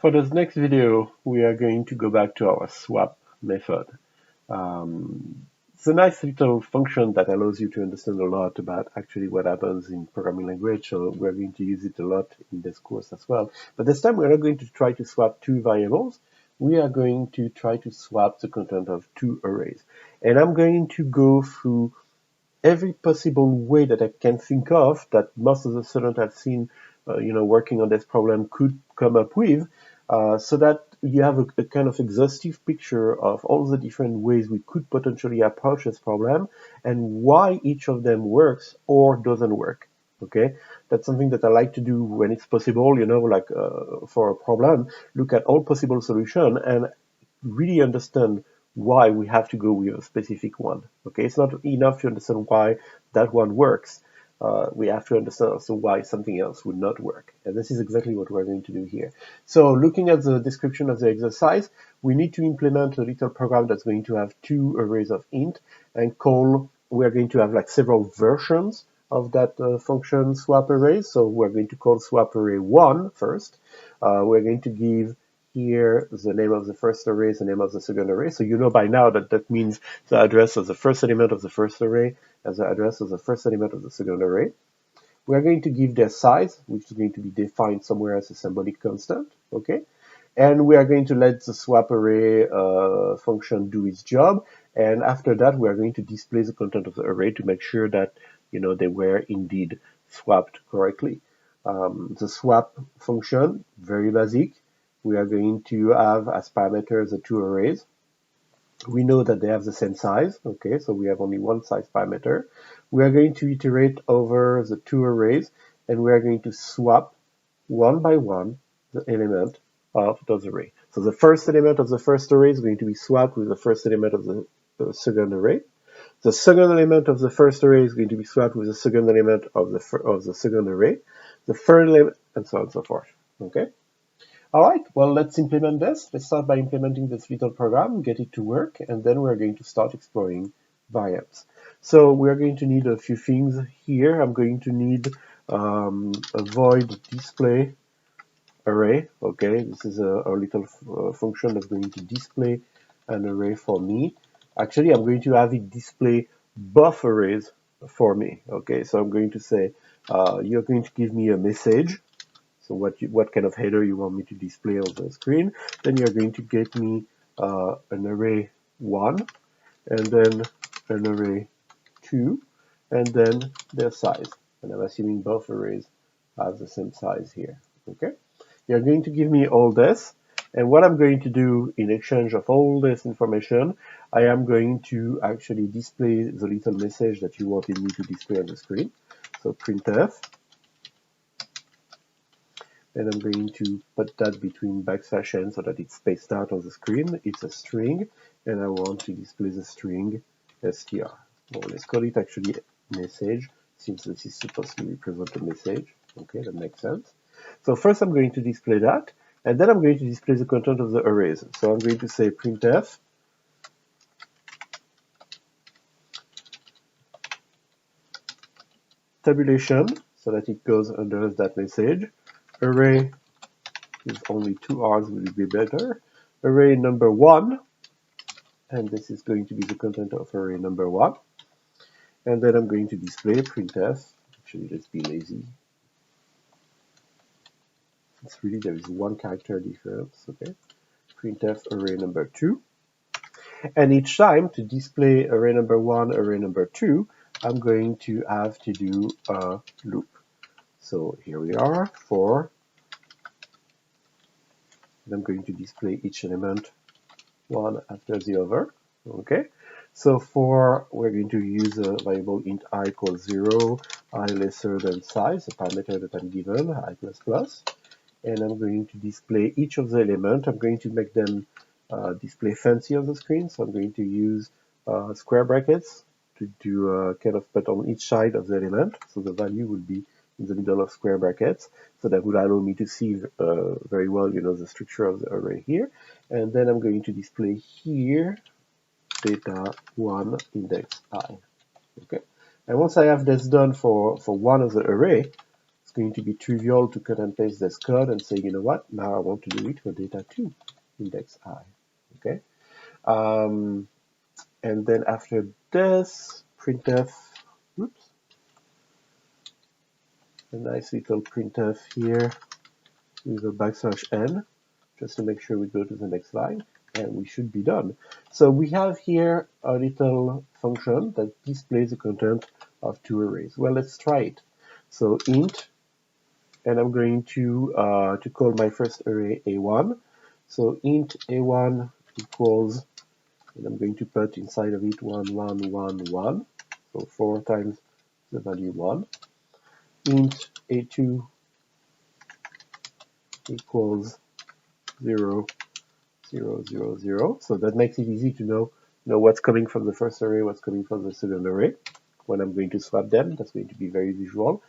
For this next video, we are going to go back to our swap method. It's a nice little function that allows you to understand a lot about actually what happens in programming language, so we're going to use it a lot in this course as well. But this time we're not going to try to swap two variables. We are going to try to swap the content of two arrays. And I'm going to go through every possible way that I can think of that most of the students I've seen working on this problem could come up with, so that you have a kind of exhaustive picture of all the different ways we could potentially approach this problem and why each of them works or doesn't work. Okay, that's something that I like to do when it's possible, for a problem, look at all possible solutions and really understand why we have to go with a specific one. Okay, it's not enough to understand why that one works. We have to understand also why something else would not work. And this is exactly what we're going to do here. So looking at the description of the exercise, we need to implement a little program that's going to have two arrays of int and we're going to have like several versions of that function swap array. So we're going to call swap array 1 first. We're going to give here the name of the first array, the name of the second array. So you know by now that that means the address of the first element of the first array and the address of the first element of the second array. We're going to give their size, which is going to be defined somewhere as a symbolic constant, okay? And we are going to let the swap array function do its job. And after that, we are going to display the content of the array to make sure that they were indeed swapped correctly. The swap function, very basic. We are going to have as parameters the two arrays. We know that they have the same size, okay, so we have only one size parameter. We are going to iterate over the two arrays, and we are going to swap one by one the element of those arrays. So the first element of the first array is going to be swapped with the first element of the second array. The second element of the first array is going to be swapped with the second element of the second array. The third element, and so on and so forth, okay? All right, well, let's implement this. Let's start by implementing this little program, get it to work, and then we're going to start exploring variables. So we're going to need a few things here. I'm going to need a void display array. Okay, this is a little function that's going to display an array for me. Actually, I'm going to have it display both arrays for me. Okay, so I'm going to say, you're going to give me a message. So what kind of header you want me to display on the screen. Then you're going to get me an array 1, and then an array 2, and then their size. And I'm assuming both arrays have the same size here. Okay? You're going to give me all this. And what I'm going to do in exchange of all this information, I am going to actually display the little message that you wanted me to display on the screen. So printf. And I'm going to put that between backslash n so that it's spaced out on the screen. It's a string, and I want to display the string str. Well, let's call it actually message, since this is supposed to represent a message. Okay, that makes sense. So first I'm going to display that, and then I'm going to display the content of the arrays. So I'm going to say printf tabulation, so that it goes under that message. Array with only two R's will be better. Array number 1, and this is going to be the content of array number 1. And then I'm going to display printf. Actually, let's be lazy. Since really there is one character difference, okay? Printf array number 2. And each time to display array number 1, array number 2, I'm going to have to do a loop. So here we are for, and I'm going to display each element one after the other. Okay, so we're going to use a variable int I equals 0, I lesser than size, a parameter that I'm given, I plus plus, and I'm going to display each of the elements. I'm going to make them display fancy on the screen, so I'm going to use square brackets to do kind of put on each side of the element, so the value would be in the middle of square brackets, so that would allow me to see very well, the structure of the array here. And then I'm going to display here data 1 index I. Okay, and once I have this done for one of the array, it's going to be trivial to cut and paste this code and say, you know what, now I want to do it for data 2, index I. Okay, and then after this, printf, oops, a nice little printf here with a \n, just to make sure we go to the next line, and we should be done. So we have here a little function that displays the content of 2 arrays. Well, let's try it. So int, and I'm going to call my first array A1. So int A1 equals, and I'm going to put inside of it 1, 1, 1, 1. So 4 times the value 1. Int A2 equals 0, 0, 0, 0. So that makes it easy to know what's coming from the first array, what's coming from the second array. When I'm going to swap them, that's going to be very visual.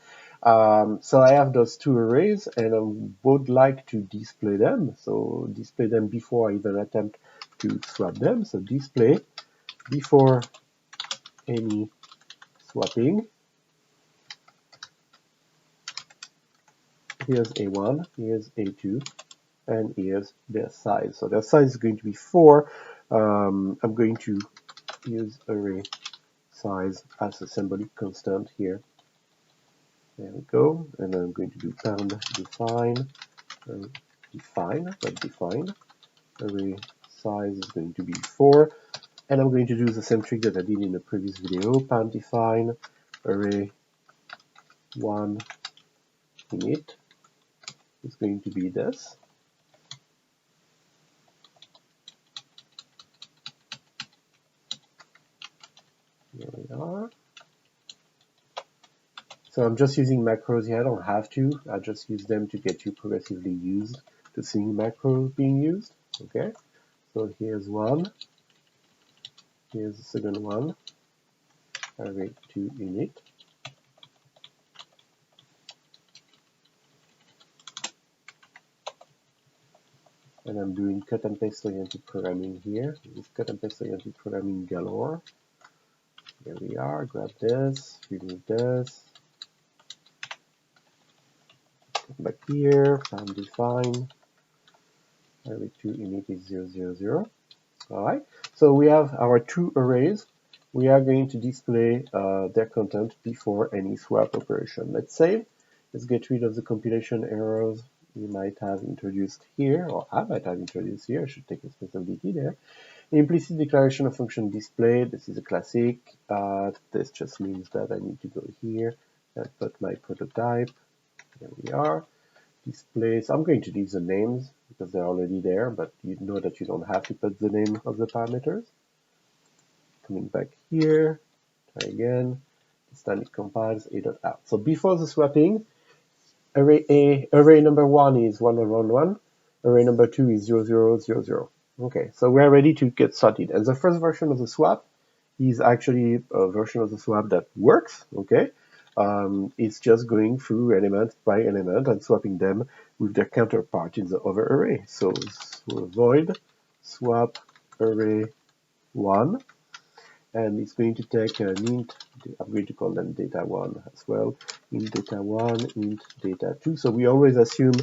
So I have those 2 arrays, and I would like to display them. So display them before I even attempt to swap them. So display before any swapping. Here's A1, here's A2, and here's their size. So their size is going to be 4. I'm going to use array size as a symbolic constant here. There we go. And I'm going to do pound define, define. Array size is going to be 4. And I'm going to do the same trick that I did in the previous video. Pound define array 1 init is going to be this. Here we are. So I'm just using macros here. I don't have to. I just use them to get you progressively used to seeing macros being used. Okay. So here's one. Here's the second one. Array 2 init. And I'm doing cut and paste oriented programming here. This cut and paste oriented programming galore. Here we are. Grab this. Remove this. Come back here. Pound define. Array 2 init is 0, 0, 0. Alright. So we have our 2 arrays. We are going to display their content before any swap operation. Let's save. Let's get rid of the compilation errors we might have introduced here, or I might have introduced here. I should take responsibility there. Implicit declaration of function display. This is a classic. This just means that I need to go here and put my prototype. Here we are. Display. So I'm going to leave the names because they're already there, but you know that you don't have to put the name of the parameters. Coming back here, try again. This time it compiles a.out. So before the swapping, array number 1 is 1, 1, 1, 1. Array number 2 is 0, 0, 0, 0. Okay, so we're ready to get started. And the first version of the swap is actually a version of the swap that works. Okay, it's just going through element by element and swapping them with their counterpart in the other array. So void swap array 1. And it's going to take an int, I'm going to call them data1 as well, int data1, int data2. So we always assume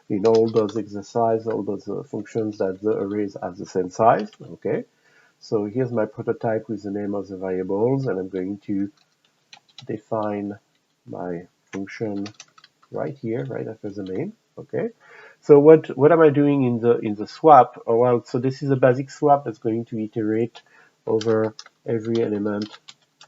in all those exercises, all those functions that the arrays have the same size, okay? So here's my prototype with the name of the variables, and I'm going to define my function right here, right after the name, okay? So what am I doing in the swap? Oh, well, so this is a basic swap that's going to iterate over every element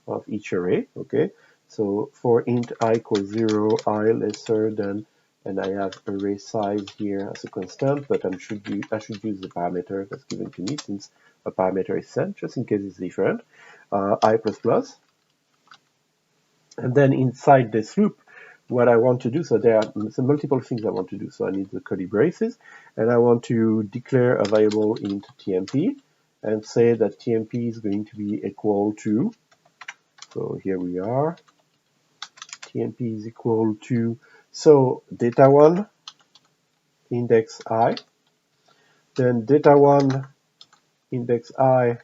of each array, okay? So for int I equals 0, I lesser than, and I have array size here as a constant, but I should use the parameter that's given to me since a parameter is sent, just in case it's different, I++. And then inside this loop, what I want to do, so there are some multiple things I want to do. So I need the curly braces, and I want to declare a variable int tmp, and say that tmp is going to be equal to, so here we are, tmp is equal to, so data1 index I, then data1 index I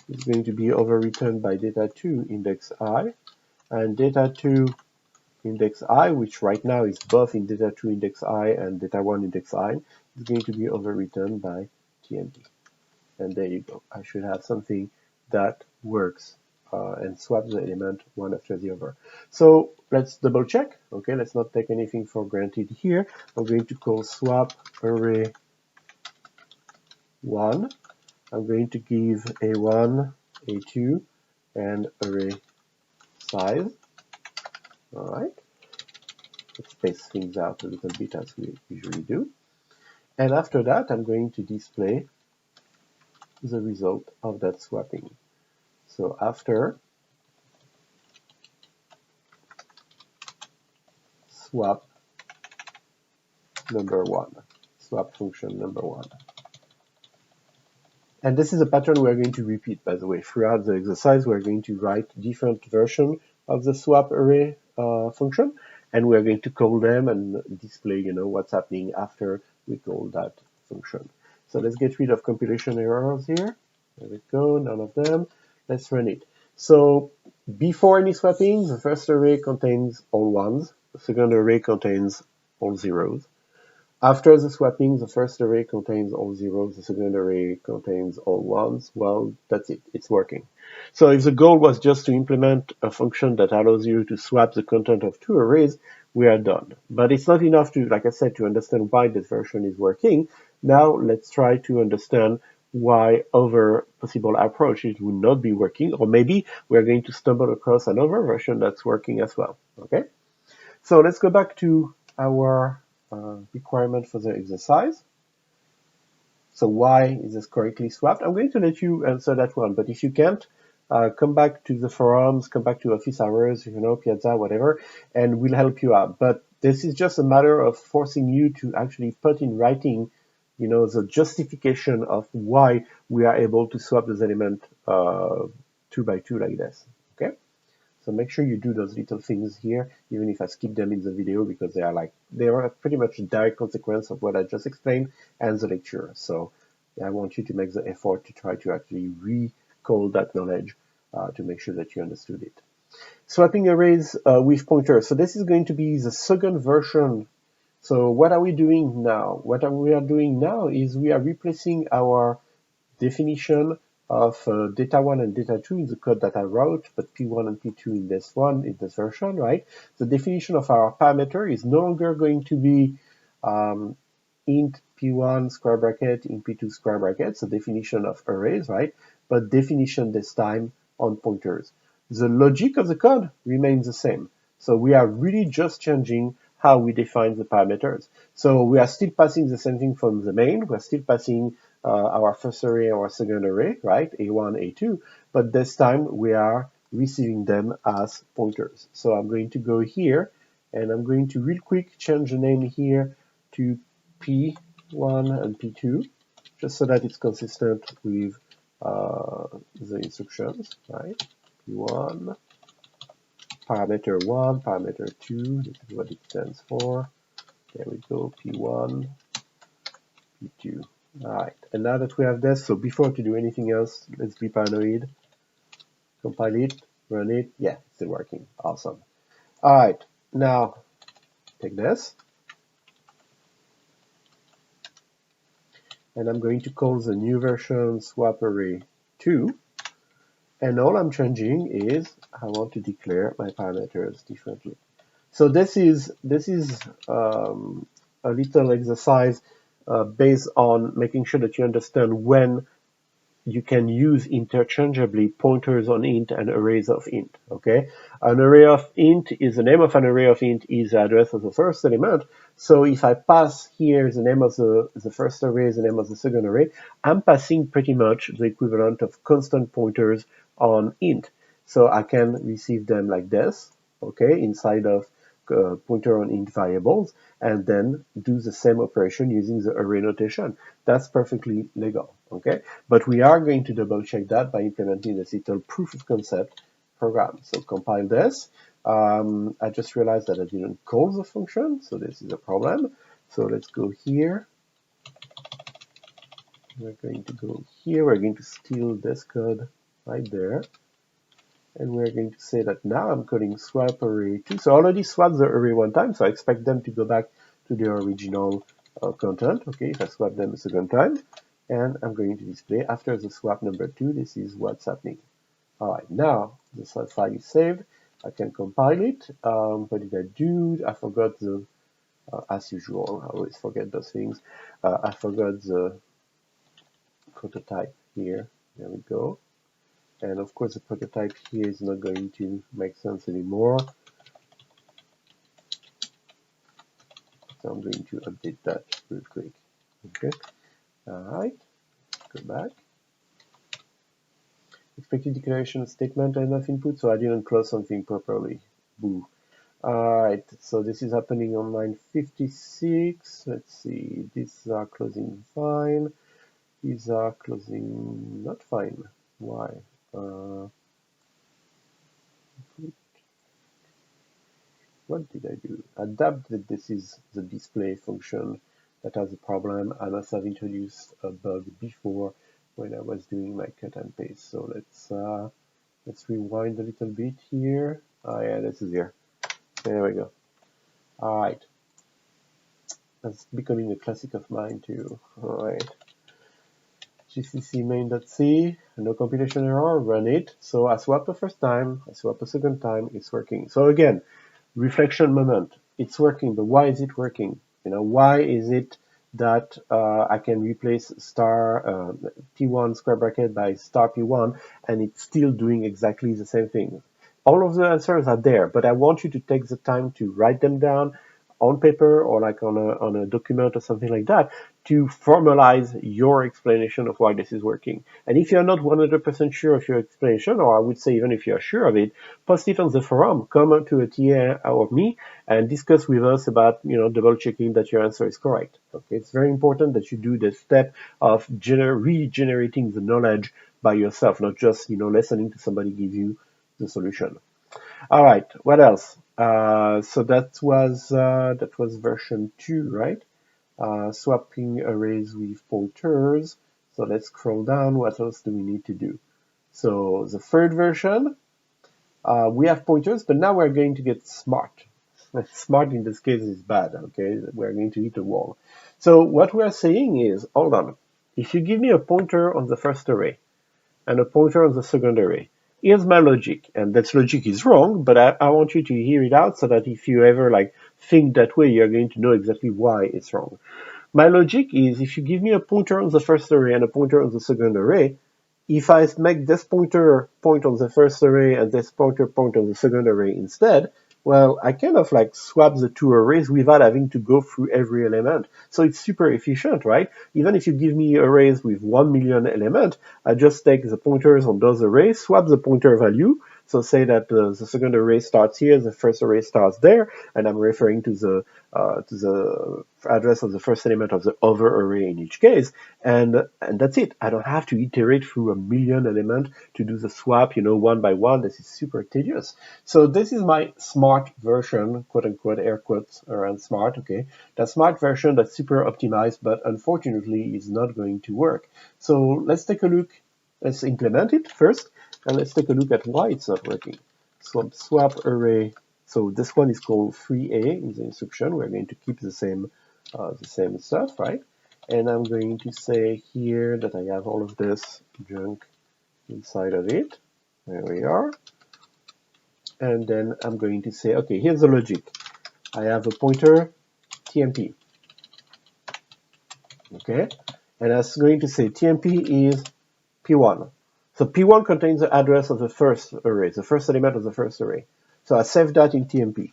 is going to be overwritten by data2 index I, and data2 index I, which right now is both in data2 index I and data1 index I, is going to be overwritten by TMD. And there you go. I should have something that works and swaps the element one after the other. So let's double check. Okay, let's not take anything for granted here. I'm going to call swap array 1. I'm going to give A1, A2, and array size. All right. Let's space things out a little bit as we usually do. And after that, I'm going to display the result of that swapping. So after swap number 1, swap function number 1. And this is a pattern we're going to repeat, by the way. Throughout the exercise, we're going to write different versions of the swap array function, and we're going to call them and display, what's happening after we call that function. So let's get rid of compilation errors here. There we go, none of them. Let's run it. So before any swapping, the first array contains all ones, the second array contains all zeros. After the swapping, the first array contains all zeros, the second array contains all ones. Well, that's it, it's working. So if the goal was just to implement a function that allows you to swap the content of two arrays, we are done. But it's not enough to, like I said, to understand why this version is working. Now let's try to understand why other possible approaches would not be working, or maybe we're going to stumble across another version that's working as well, okay? So let's go back to our requirement for the exercise. So why is this correctly swapped? I'm going to let you answer that one, but if you can't, come back to the forums, come back to office hours, Piazza, whatever, and we'll help you out. But this is just a matter of forcing you to actually put in writing, the justification of why we are able to swap this element 2 by 2 like this, okay? So make sure you do those little things here, even if I skip them in the video, because they are pretty much a direct consequence of what I just explained and the lecture. So I want you to make the effort to try to actually recall that knowledge to make sure that you understood it. Swapping arrays with pointers. So this is going to be the second version. So what are we doing now? What we are doing now is we are replacing our definition of data1 and data2 in the code that I wrote, but P1 and P2 in this version, right? The definition of our parameter is no longer going to be int P1 square bracket, int P2 square bracket, so definition of arrays, right? But definition this time on pointers. The logic of the code remains the same. So we are really just changing how we define the parameters. So we are still passing the same thing from the main. We're still passing our first array, our second array, right? A1, A2, but this time we are receiving them as pointers. So I'm going to go here and I'm going to real quick change the name here to P1 and P2, just so that it's consistent with the instructions, right? P1, parameter 1, parameter 2, this is what it stands for. There we go, P1, P2. All right, and now that we have this, so before to do anything else, let's be paranoid. Compile it, run it. Yeah, it's still working. Awesome. All right, now take this. And I'm going to call the new version swap array 2. And all I'm changing is I want to declare my parameters differently. So this is a little exercise based on making sure that you understand when you can use interchangeably pointers on int and arrays of int, okay? An array of int is the name of an array of int is the address of the first element. So if I pass here the name of the first array, the name of the second array, I'm passing pretty much the equivalent of constant pointers on int. So I can receive them like this, okay, inside of pointer on int variables, and then do the same operation using the array notation. That's perfectly legal, okay? But we are going to double check that by implementing this little proof of concept program. So compile this. I just realized that I didn't call the function, so this is a problem. So let's go here. We're going to go here. We're going to steal this code right there. And we're going to say that now I'm calling swap array 2. So I already swapped the array one time, so I expect them to go back to their original content. Okay, if I swap them a second time, and I'm going to display after the swap number 2, this is what's happening. All right, now the file is saved. I can compile it. What did I do? I forgot the, as usual, I always forget those things. I forgot the prototype here. There we go. And of course, the prototype here is not going to make sense anymore. So I'm going to update that real quick. Okay. All right. Go back. Expected declaration statement enough input, so I didn't close something properly. Boo. All right. So this is happening on line 56. Let's see. These are closing fine. These are closing not fine. Why? What did I do? Adapt that this is the display function that has a problem. I must have introduced a bug before when I was doing my cut and paste. So let's rewind a little bit here. Oh yeah, this is here. There we go. All right. That's becoming a classic of mine too. All right. GCC main.c, no compilation error, run it. So I swapped the first time, I swapped the second time, it's working. So again, reflection moment. It's working, but why is it working? You know, why is it that I can replace star P1 square bracket by star P1 and it's still doing exactly the same thing? All of the answers are there, but I want you to take the time to write them down on paper or like on a document or something like that to formalize your explanation of why this is working. And if you're not 100% sure of your explanation, or I would say even if you're sure of it, post it on the forum, come to a TA or me and discuss with us about, double checking that your answer is correct. Okay, it's very important that you do the step of regenerating the knowledge by yourself, not just, listening to somebody give you the solution. All right, what else? So that was version 2, right? Swapping arrays with pointers. So let's scroll down. What else do we need to do? So the third version, we have pointers, but now we're going to get smart. Smart in this case is bad, okay? We're going to hit a wall. So what we're saying is, hold on. If you give me a pointer on the first array and a pointer on the second array, here's my logic. And that logic is wrong, but I want you to hear it out so that if you ever think that way, you're going to know exactly why it's wrong. My logic is if you give me a pointer on the first array and a pointer on the second array, if I make this pointer point on the first array and this pointer point on the second array instead, well, I kind of swap the two arrays without having to go through every element. So it's super efficient, right? Even if you give me arrays with 1 million elements, I just take the pointers on those arrays, swap the pointer value. So say that the second array starts here, the first array starts there, and I'm referring to the address of the first element of the other array in each case, and that's it. I don't have to iterate through a million elements to do the swap, one by one. This is super tedious. So this is my smart version, quote unquote, air quotes around smart, okay? That smart version that's super optimized, but unfortunately is not going to work. So let's take a look. Let's implement it first, and let's take a look at why it's not working. Swap array. So this one is called 3A in the instruction. We're going to keep the same stuff, right? And I'm going to say here that I have all of this junk inside of it. There we are. And then I'm going to say, okay, here's the logic. I have a pointer, TMP. Okay? And I'm going to say TMP is P1. So P1 contains the address of the first array, the first element of the first array. So I save that in TMP.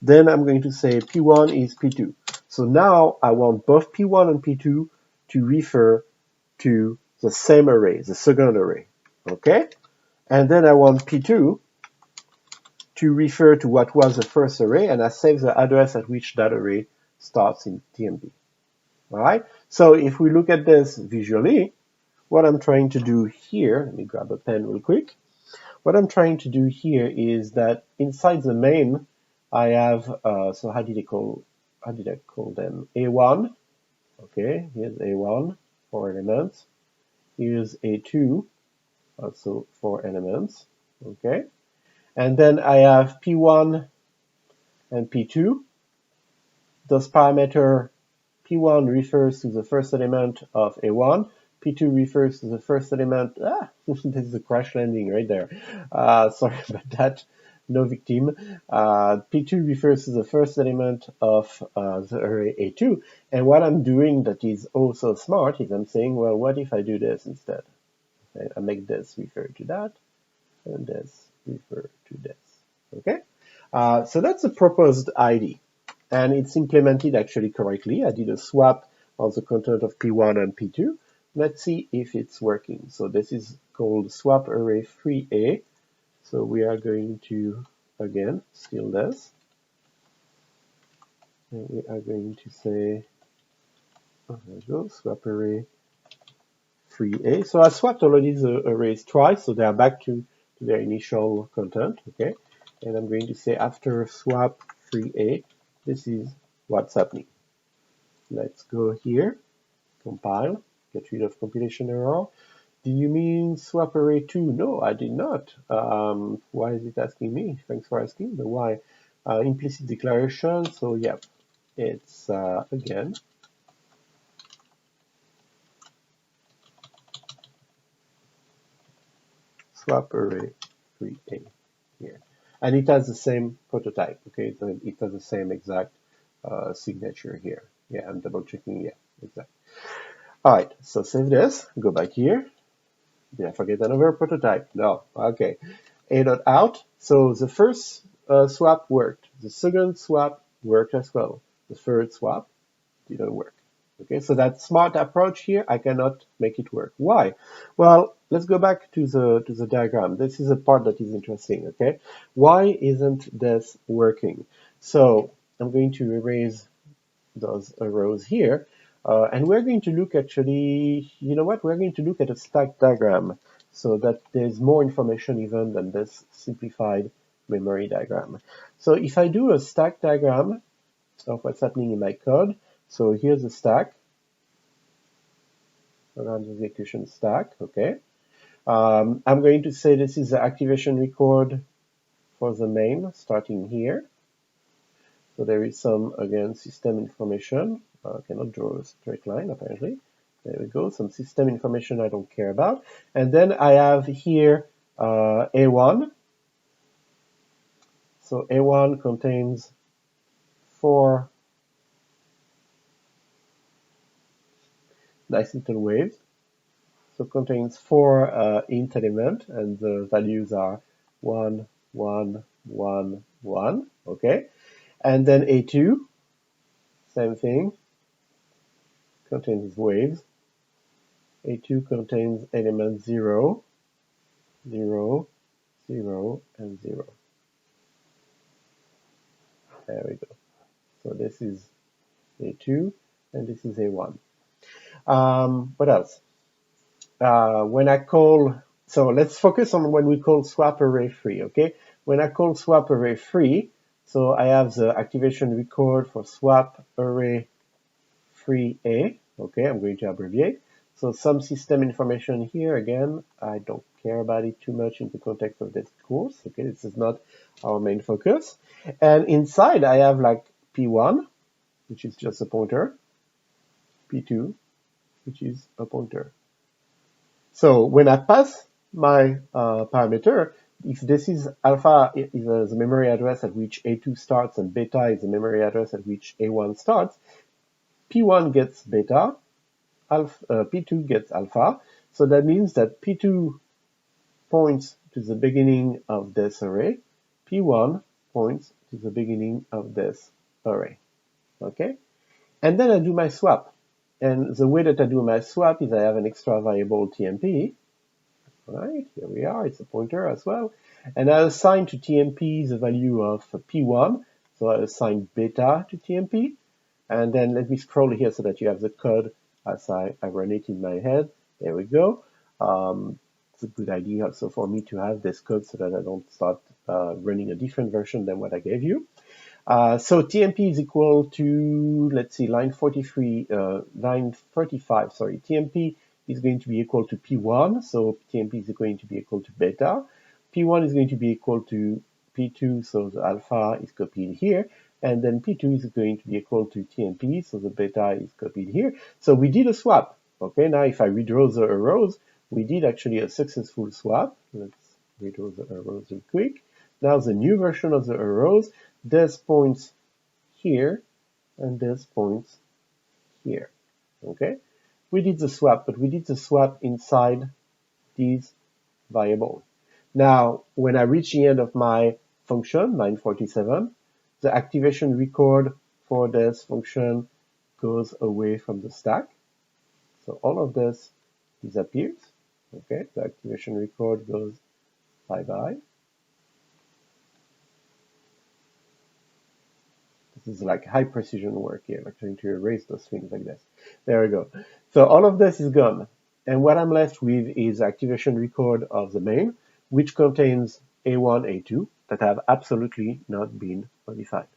Then I'm going to say P1 is P2. So now I want both P1 and P2 to refer to the same array, the second array. Okay? And then I want P2 to refer to what was the first array, and I save the address at which that array starts in TMP. All right? So if we look at this visually, what I'm trying to do here, let me grab a pen real quick. What I'm trying to do here is that inside the main, I have, so how did I call them? A1, okay, here's A1, 4 elements. Here's A2, also 4 elements, okay. And then I have P1 and P2. Those parameters, P1 refers to the first element of A1, P2 refers to the first element, this is a crash landing right there. Sorry about that, no victim. P2 refers to the first element of the array A2. And what I'm doing that is also smart is I'm saying, well, what if I do this instead? I make this refer to that, and this refer to this, okay? So that's the proposed ID. And it's implemented actually correctly. I did a swap of the content of P1 and P2. Let's see if it's working. So this is called swap array 3A. So we are going to, again, steal this. And we are going to say, oh, there we go, swap array 3A. So I swapped already the arrays twice, so they are back to their initial content, okay? And I'm going to say after swap 3A, this is what's happening. Let's go here, compile, get rid of compilation error. Do you mean swap array 2? No, I did not. Why is it asking me? Thanks for asking, but why? Implicit declaration, so yeah, it's again, swap array 3A here. And it has the same prototype, okay? It has the same exact signature here. Yeah, I'm double checking, yeah, exactly. All right, so save this, go back here. Did I forget another prototype? No, okay. A.out, so the first swap worked. The second swap worked as well. The third swap didn't work. Okay, so that smart approach here, I cannot make it work. Why? Well, let's go back to the diagram. This is a part that is interesting, okay? Why isn't this working? So I'm going to erase those rows here, and we're going to look actually, you know what? We're going to look at a stack diagram so that there's more information even than this simplified memory diagram. So if I do a stack diagram of what's happening in my code, so here's a stack, around the execution stack, okay? I'm going to say this is the activation record for the main, starting here. So there is some, again, system information. I cannot draw a straight line, apparently. There we go, some system information I don't care about. And then I have here A1. So A1 contains 4 nice little waves. So contains 4 int element, and the values are 1, 1, 1, 1, okay? And then A2, same thing, contains waves. A2 contains elements 0, 0, 0, and 0. There we go. So this is A2, and this is A1. What else? When I call, so let's focus on when we call swap array 3, okay? When I call swap array 3, so I have the activation record for swap array 3A, okay? I'm going to abbreviate. So some system information here, again, I don't care about it too much in the context of this course, okay? This is not our main focus. And inside I have like P1, which is just a pointer, P2, which is a pointer. So when I pass my parameter, if this is alpha is the memory address at which A2 starts and beta is the memory address at which A1 starts, P1 gets beta, P2 gets alpha. So that means that P2 points to the beginning of this array, P1 points to the beginning of this array, okay? And then I do my swap. And the way that I do my swap is I have an extra variable TMP, right? Here we are, it's a pointer as well. And I assign to TMP the value of P1, so I assign beta to TMP. And then let me scroll here so that you have the code as I run it in my head. There we go. It's a good idea also for me to have this code so that I don't start running a different version than what I gave you. So TMP is equal to, let's see, line 35, sorry. TMP is going to be equal to P1, so TMP is going to be equal to beta. P1 is going to be equal to P2, so the alpha is copied here, and then P2 is going to be equal to TNP, so the beta is copied here. So we did a swap. Okay, now if I redraw the arrows, we did actually a successful swap. Let's redraw the arrows real quick. Now the new version of the arrows, there's points here, and there's points here. Okay, we did the swap, but we did the swap inside these variables. Now, when I reach the end of my function, 947, the activation record for this function goes away from the stack. So all of this disappears. Okay, the activation record goes bye-bye. This is like high precision work here. I'm trying to erase those things like this. There we go. So all of this is gone. And what I'm left with is activation record of the main, which contains A1, A2 that have absolutely not been modified.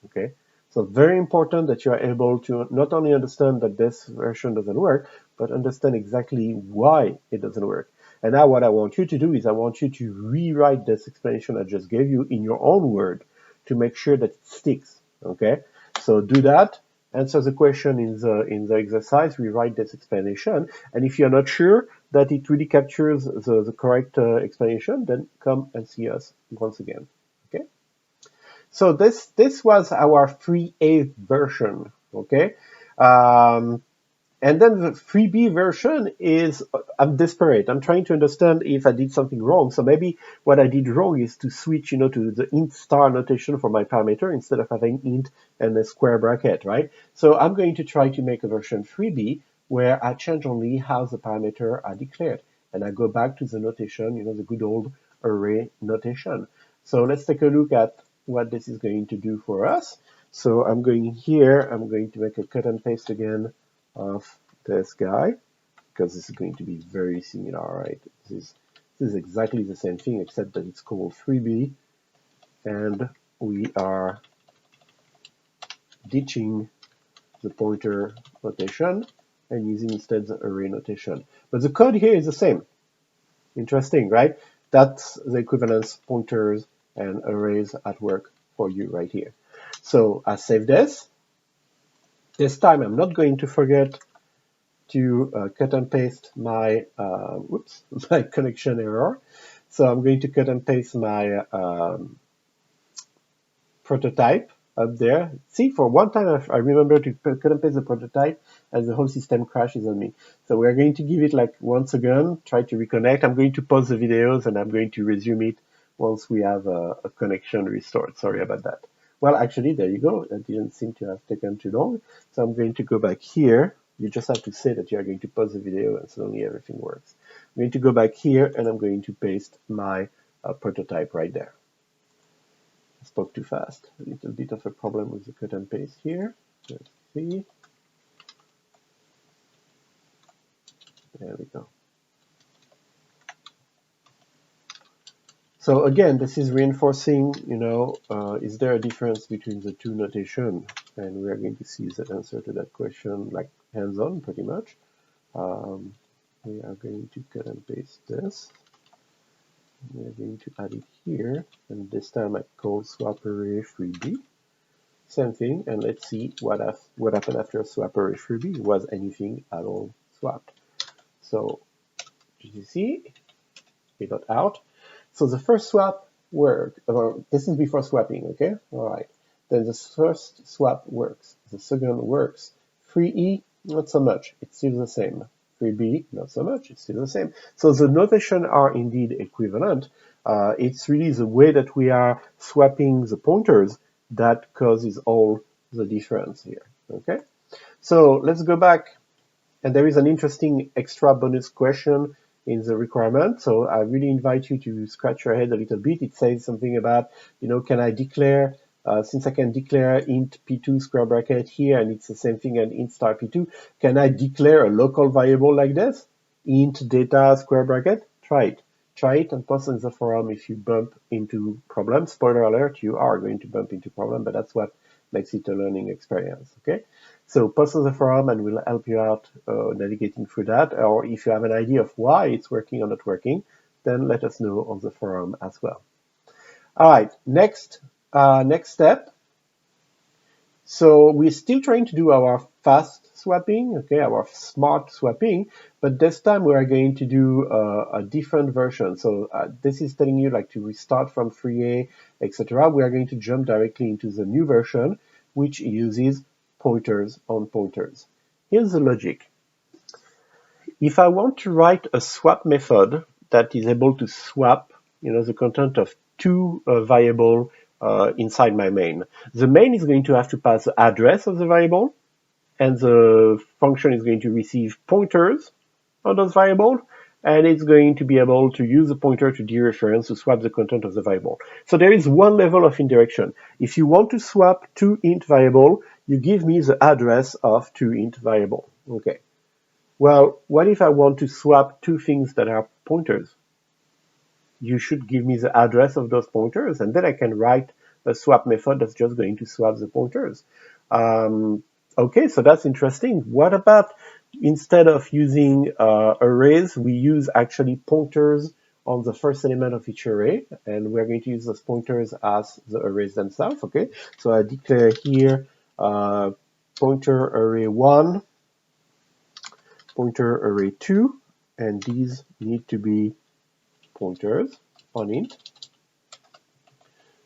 Okay? So very important that you are able to not only understand that this version doesn't work, but understand exactly why it doesn't work. And now what I want you to do is I want you to rewrite this explanation I just gave you in your own word to make sure that it sticks. Okay? So do that. Answer the question in the exercise, rewrite this explanation, and if you're not sure that it really captures the correct explanation, then come and see us once again. Okay? So this was our 3A version. Okay? And then the 3B version is, I'm desperate. I'm trying to understand if I did something wrong. So maybe what I did wrong is to switch, to the int star notation for my parameter instead of having int and a square bracket, right? So I'm going to try to make a version 3B where I change only how the parameter are declared. And I go back to the notation, the good old array notation. So let's take a look at what this is going to do for us. So I'm going here, I'm going to make a cut and paste again of this guy, because this is going to be very similar, right? This is exactly the same thing, except that it's called 3B, and we are ditching the pointer notation and using instead the array notation. But the code here is the same. Interesting, right? That's the equivalence pointers and arrays at work for you right here. So I save this. This time I'm not going to forget to cut and paste my, my connection error. So I'm going to cut and paste my prototype up there. See, for one time I remember to cut and paste the prototype and the whole system crashes on me. So we're going to give it like once again, try to reconnect. I'm going to pause the videos and I'm going to resume it once we have a connection restored. Sorry about that. Well, actually, there you go. That didn't seem to have taken too long. So I'm going to go back here. You just have to say that you are going to pause the video and suddenly everything works. I'm going to go back here and I'm going to paste my prototype right there. I spoke too fast. A little bit of a problem with the cut and paste here. Let's see. There we go. So again, this is reinforcing, is there a difference between the two notation? And we are going to see the answer to that question like hands-on pretty much. We are going to cut and paste this. We are going to add it here, and this time I call swap array 3B. Same thing, and let's see what happened after swap array 3B. Was anything at all swapped? So, GCC, we got out. So the first swap worked. This is before swapping, okay? All right. Then the first swap works. The second works. 3E, not so much. It's still the same. 3B, not so much. It's still the same. So the notation are indeed equivalent. It's really the way that we are swapping the pointers that causes all the difference here, okay? So let's go back. And there is an interesting extra bonus question in the requirement. So I really invite you to scratch your head a little bit. It says something about, can I declare, since I can declare int p2 square bracket here, and it's the same thing as int star p2, can I declare a local variable like this? Int data square bracket? Try it. Try it and post in the forum if you bump into problems. Spoiler alert, you are going to bump into problem, but that's what makes it a learning experience, okay? So post on the forum and we'll help you out navigating through that. Or if you have an idea of why it's working or not working, then let us know on the forum as well. All right, next step. So we're still trying to do our fast swapping, okay, our smart swapping, but this time we are going to do a different version. So this is telling you like to restart from 3A, etc. We are going to jump directly into the new version, which uses pointers on pointers. Here's the logic. If I want to write a swap method that is able to swap, the content of two variables inside my main, the main is going to have to pass the address of the variable, and the function is going to receive pointers on those variables, and it's going to be able to use the pointer to dereference to swap the content of the variable. So there is one level of indirection. If you want to swap two int variable, you give me the address of two int variable. Okay. Well, what if I want to swap two things that are pointers? You should give me the address of those pointers, and then I can write a swap method that's just going to swap the pointers. Okay, so that's interesting. What about instead of using arrays, we use actually pointers on the first element of each array, and we're going to use those pointers as the arrays themselves, okay? So I declare here pointer array 1, pointer array 2, and these need to be pointers on int.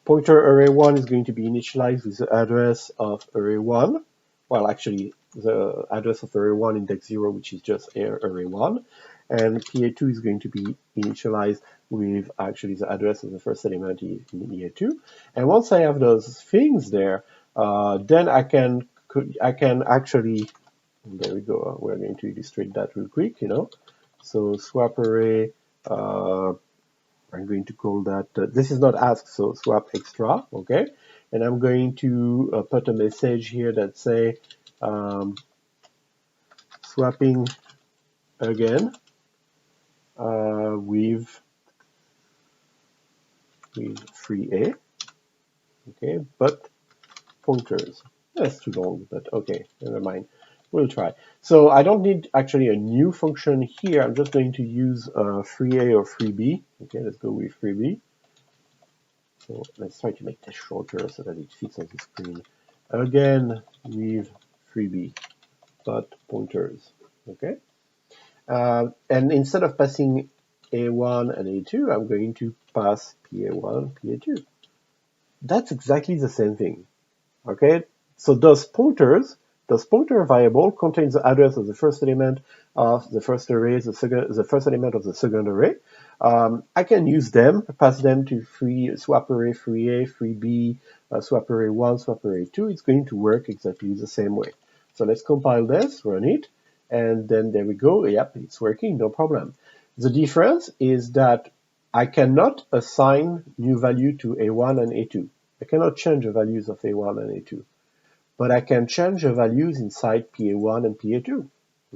Pointer array 1 is going to be initialized with the address of array 1. Well, actually, the address of array 1 index 0, which is just array 1. And PA2 is going to be initialized with actually the address of the first element in EA2. And once I have those things there, then I can actually, there we go, we're going to illustrate that real quick, So swap array, I'm going to call that, this is not ask, so swap extra, okay? And I'm going to put a message here that say swapping again with 3A, okay, but pointers. That's too long, but okay, never mind. We'll try. So I don't need actually a new function here. I'm just going to use 3A or 3B. Okay, let's go with 3B. So let's try to make this shorter so that it fits on the screen. Again with 3B, but pointers. Okay. And instead of passing A1 and A2, I'm going to pass PA1, PA2. That's exactly the same thing. Okay, so those pointer variable contains the address of the first element of the first array, the first element of the second array. I can use them, pass them to swap array 3A, 3B, swap array 1, swap array 2. It's going to work exactly the same way. So let's compile this, run it, and then there we go. Yep, it's working, no problem. The difference is that I cannot assign new value to A1 and A2. I cannot change the values of A1 and A2, but I can change the values inside PA1 and PA2,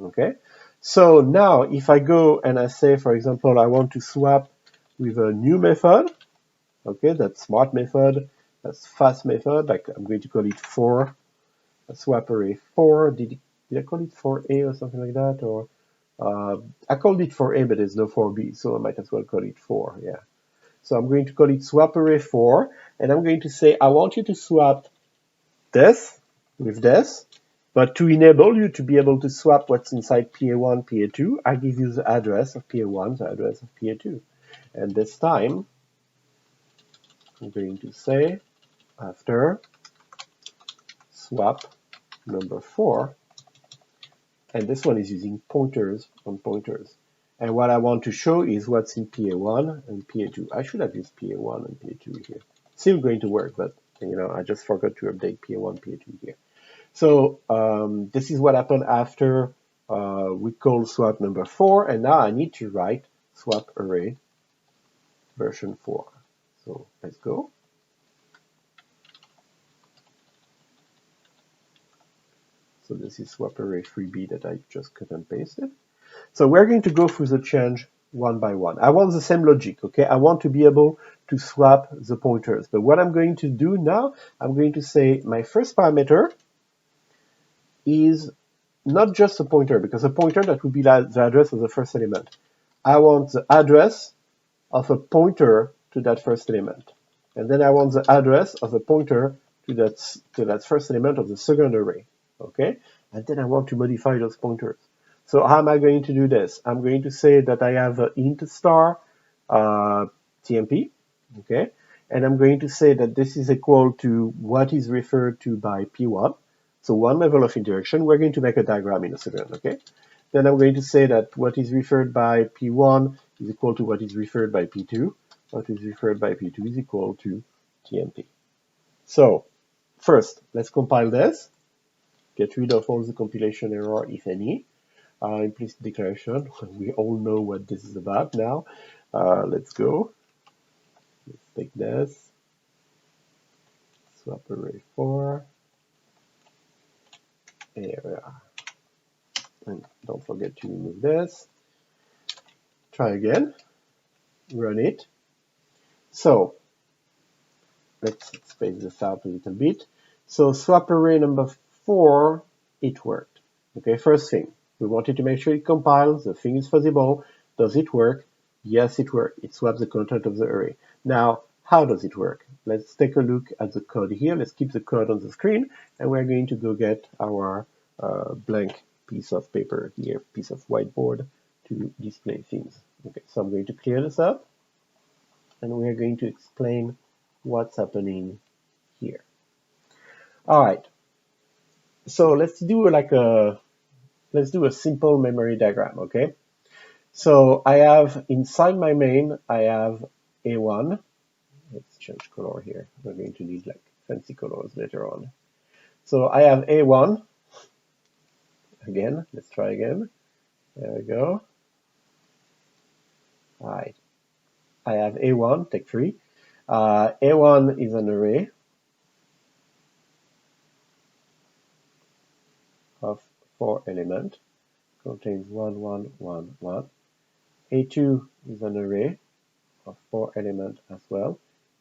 okay? So now if I go and I say, for example, I want to swap with a new method, okay, that's smart method, that's fast method, like I'm going to call it 4, swap array 4, did I call it 4A or something like that, or I called it 4A, but there's no 4B, so I might as well call it 4, yeah. So I'm going to call it swap array 4, and I'm going to say, I want you to swap this with this, but to enable you to be able to swap what's inside PA1, PA2, I give you the address of PA1, the address of PA2. And this time, I'm going to say, after swap number 4, and this one is using pointers on pointers. And what I want to show is what's in PA1 and PA2. I should have used PA1 and PA2 here. Still going to work, but I just forgot to update PA1, PA2 here. So this is what happened after we call swap number 4, and now I need to write swap array version 4. So let's go. So this is swap array 3B that I just cut and pasted. So we're going to go through the change one by one. I want the same logic, okay? I want to be able to swap the pointers. But what I'm going to do now, I'm going to say my first parameter is not just a pointer, because a pointer, that would be the address of the first element. I want the address of a pointer to that first element. And then I want the address of a pointer to that first element of the second array. Okay? And then I want to modify those pointers. So how am I going to do this? I'm going to say that I have an int star TMP, okay? And I'm going to say that this is equal to what is referred to by P1. So one level of interaction. We're going to make a diagram in a second, okay? Then I'm going to say that what is referred by P1 is equal to what is referred by P2. What is referred by P2 is equal to TMP. So first, let's compile this. Get rid of all the compilation error, if any. Implicit declaration. We all know what this is about now. Let's go. Let's take this. Swap array 4. There we are. And don't forget to remove this. Try again. Run it. So let's space this out a little bit. So swap array number 4, it worked. Okay, first thing. We wanted to make sure it compiles, the thing is fusible. Does it work? Yes, it worked. It swaps the content of the array. Now, how does it work? Let's take a look at the code here. Let's keep the code on the screen, and we're going to go get our blank piece of paper here, piece of whiteboard to display things. Okay, so I'm going to clear this up, and we're going to explain what's happening here. All right. So let's do a simple memory diagram, okay? So I have, inside my main, I have A1. Let's change color here. We're going to need like fancy colors later on. So I have A1. Again, let's try again. There we go. All right. I have A1, take 3. A1 is an array of 4 elements. Contains 1, 1, 1, 1. A2 is an array of 4 elements as well.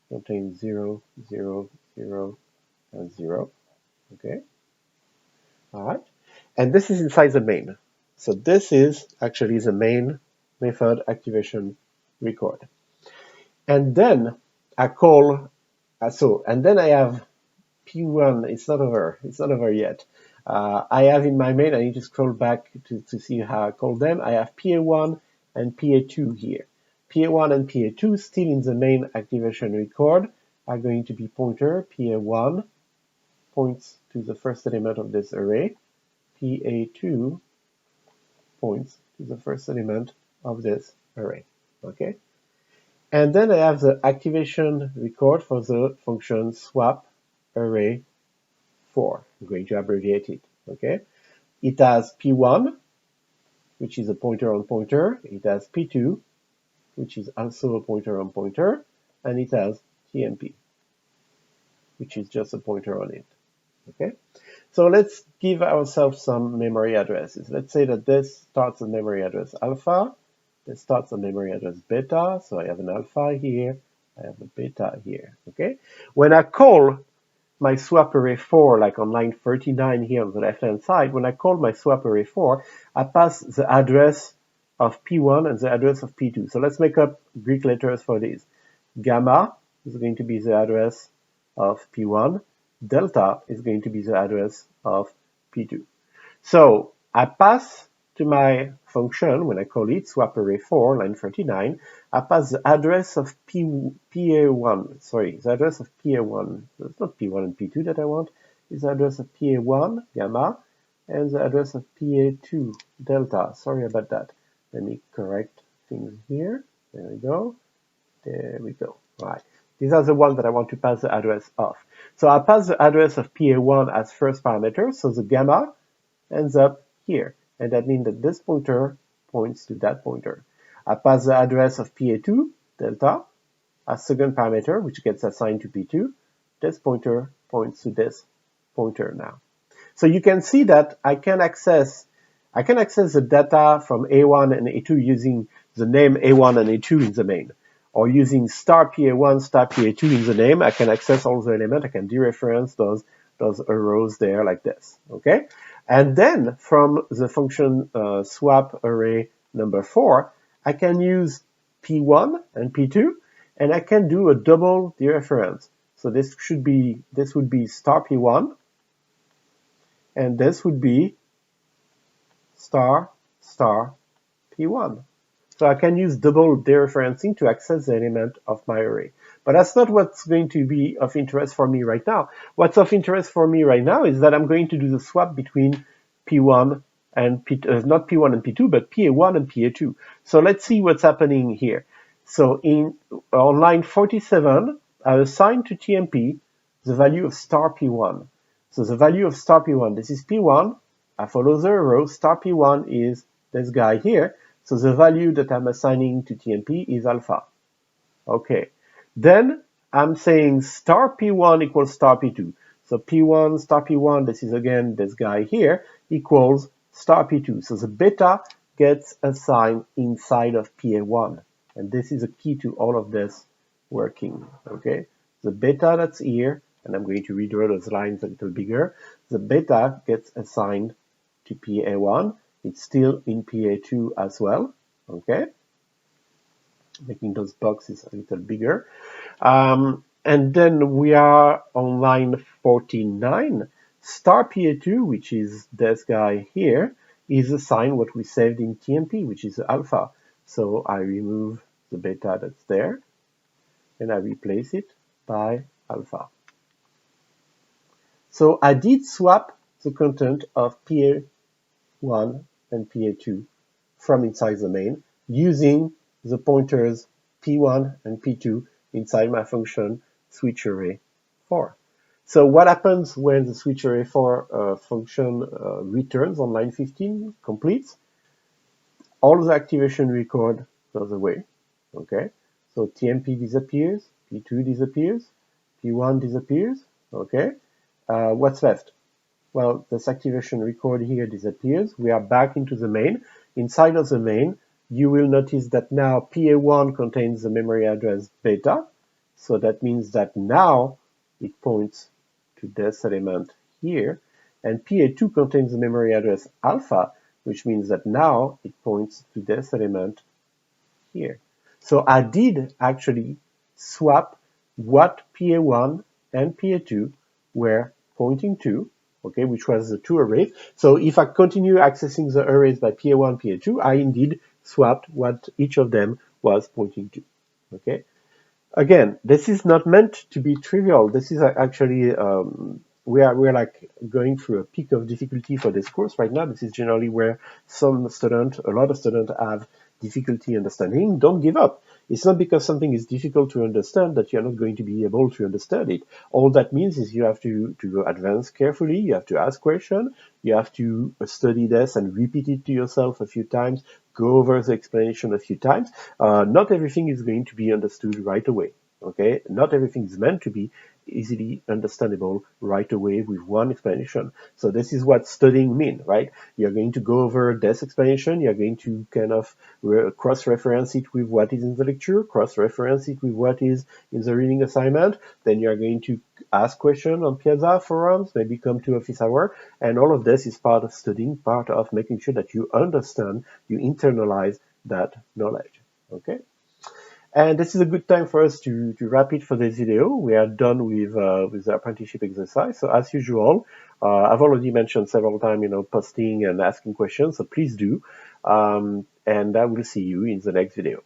Contains 0, 0, 0, and 0. Okay. All right. And this is inside the main. So this is actually the main method activation record. And then I call, and then I have P1. It's not over. It's not over yet. I have in my main, I need to scroll back to see how I call them. I have PA1 and PA2 here. PA1 and PA2 still in the main activation record are going to be pointer. PA1 points to the first element of this array. PA2 points to the first element of this array. Okay? And then I have the activation record for the function swap array 4. I'm going to abbreviate it. Okay? It has P1, which is a pointer on pointer. It has P2, which is also a pointer on pointer. And it has TMP, which is just a pointer on it. Okay? So let's give ourselves some memory addresses. Let's say that this starts a memory address alpha. This starts a memory address beta. So I have an alpha here. I have a beta here. Okay? When I call my swap array 4, like on line 39 here on the left-hand side, when I call my swap array 4, I pass the address of P1 and the address of P2. So let's make up Greek letters for these. Gamma is going to be the address of P1. Delta is going to be the address of P2. So I pass to my function, when I call it swap array 4, line 39, I pass the address of PA1, sorry, the address of PA1, so it's not P1 and P2 that I want, it's the address of PA1, gamma, and the address of PA2, delta. Sorry about that. Let me correct things here. There we go. There we go. All right. These are the ones that I want to pass the address of. So I pass the address of PA1 as first parameter, so the gamma ends up here. And that means that this pointer points to that pointer. I pass the address of PA2, delta, as second parameter, which gets assigned to P2. This pointer points to this pointer now. So you can see that I can access the data from A1 and A2 using the name A1 and A2 in the main. Or using star PA1, star PA2 in the name, I can access all the elements. I can dereference those arrows there like this. Okay? And then from the function swap array number 4, I can use P1 and P2, and I can do a double dereference. So this would be star P1, and this would be star P1. So I can use double dereferencing to access the element of my array. But that's not what's going to be of interest for me right now. What's of interest for me right now is that I'm going to do the swap between P1 and not P1 and P2, but PA1 and PA2. So let's see what's happening here. So on line 47, I assign to TMP the value of star P1. So the value of star P1, this is P1. I follow the arrow. Star P1 is this guy here. So the value that I'm assigning to TMP is alpha. Okay. Then I'm saying star P1 equals star P2. So P1, star P1, this is again this guy here, equals star P2. So the beta gets assigned inside of PA1. And this is a key to all of this working. Okay. The beta that's here, and I'm going to redraw those lines a little bigger, the beta gets assigned to PA1. It's still in PA2 as well, okay? Making those boxes a little bigger. And then we are on line 49. Star PA2, which is this guy here, is assigned what we saved in TMP, which is alpha. So I remove the beta that's there, and I replace it by alpha. So I did swap the content of PA1 and PA2 from inside the main using the pointers P1 and P2 inside my function switch array 4. So what happens when the switch array 4 function returns on line 15 completes? All the activation record goes away. Okay, so TMP disappears, P2 disappears, P1 disappears. Okay, what's left? Well, this activation record here disappears. We are back into the main. Inside of the main, you will notice that now PA1 contains the memory address beta. So that means that now it points to this element here. And PA2 contains the memory address alpha, which means that now it points to this element here. So I did actually swap what PA1 and PA2 were pointing to, okay, which was the two arrays. So if I continue accessing the arrays by PA1, PA2, I indeed swapped what each of them was pointing to, okay? Again, this is not meant to be trivial. This is actually, we're like going through a peak of difficulty for this course right now. This is generally where a lot of students have difficulty understanding. Don't give up. It's not because something is difficult to understand that you're not going to be able to understand it. All that means is you have to advance carefully, you have to ask questions, you have to study this and repeat it to yourself a few times, go over the explanation a few times. Not everything is going to be understood right away. Okay, not everything is meant to be easily understandable right away with one explanation. So this is what studying means, right? You're going to go over this explanation, you're going to kind of cross-reference it with what is in the lecture, cross-reference it with what is in the reading assignment, then you're going to ask questions on Piazza forums, maybe come to office hour, and all of this is part of studying, part of making sure that you understand, you internalize that knowledge, okay? And this is a good time for us to wrap it for this video. We are done with the apprenticeship exercise. So as usual, I've already mentioned several times, posting and asking questions. So please do. And I will see you in the next video.